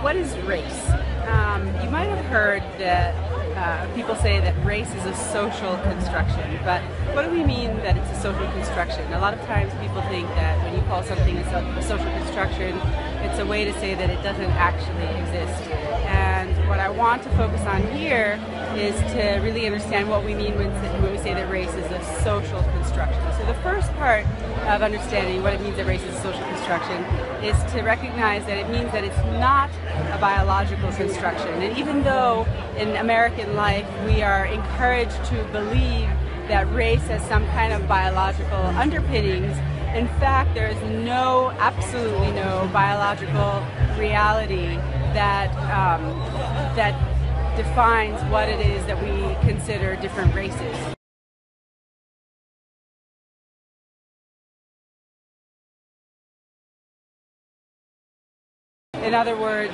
What is race? You might have heard that people say that race is a social construction, but what do we mean that it's a social construction? A lot of times people think that when you call something a social construction, it's a way to say that it doesn't actually exist. And what I want to focus on here is to really understand what we mean when we say that race is a social construction. So the first part of understanding what it means that race is a social construction is to recognize that it means that it's not a biological construction. And even though in American life we are encouraged to believe that race has some kind of biological underpinnings, in fact there is absolutely no biological reality that defines what it is that we consider different races. In other words,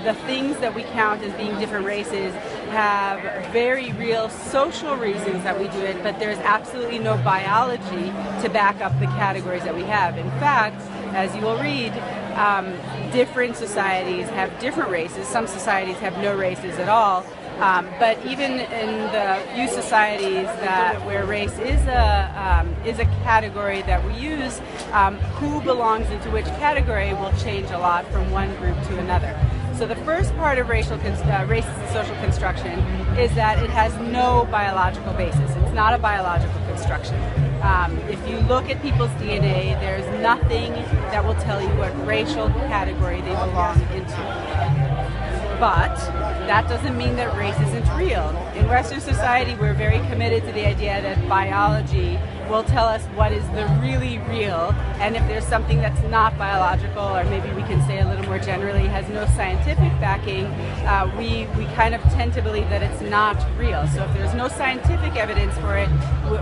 the things that we count as being different races have very real social reasons that we do it, but there's absolutely no biology to back up the categories that we have. In fact, as you will read, different societies have different races. Some societies have no races at all. But even in the few societies where race is a category that we use, who belongs into which category will change a lot from one group to another. So the first part of race as a social construction is that it has no biological basis. It's not a biological construction. If you look at people's DNA, there's nothing that will tell you what racial category they belong into. But that doesn't mean that race isn't real. In Western society, we're very committed to the idea that biology will tell us what is the really real, and if there's something that's not biological, or maybe we can say a little more generally, has no scientific backing, we kind of tend to believe that it's not real. So if there's no scientific evidence for it,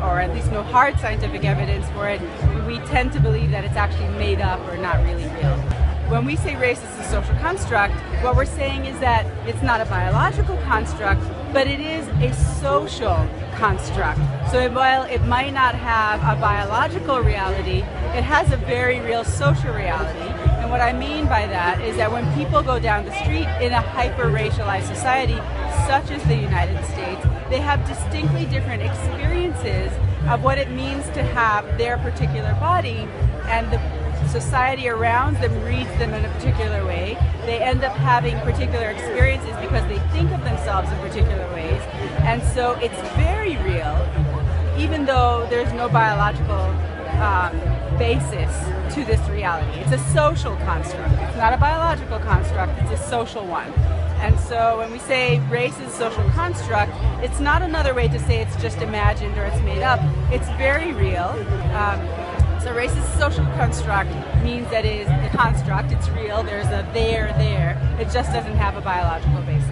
or at least no hard scientific evidence for it, we tend to believe that it's actually made up or not really real. When we say race is a social construct, what we're saying is that it's not a biological construct, but it is a social construct. So while it might not have a biological reality, it has a very real social reality. And what I mean by that is that when people go down the street in a hyper-racialized society, such as the United States, they have distinctly different experiences of what it means to have their particular body, and the society around them reads them in a particular way. They end up having particular experiences because they think of themselves in particular ways. And so it's very real, even though there's no biological basis to this reality. It's a social construct. It's not a biological construct, it's a social one. And so when we say race is a social construct, it's not another way to say it's just imagined or it's made up. It's very real. So race is a social construct means that it is a construct, it's real, there's a there, it just doesn't have a biological basis.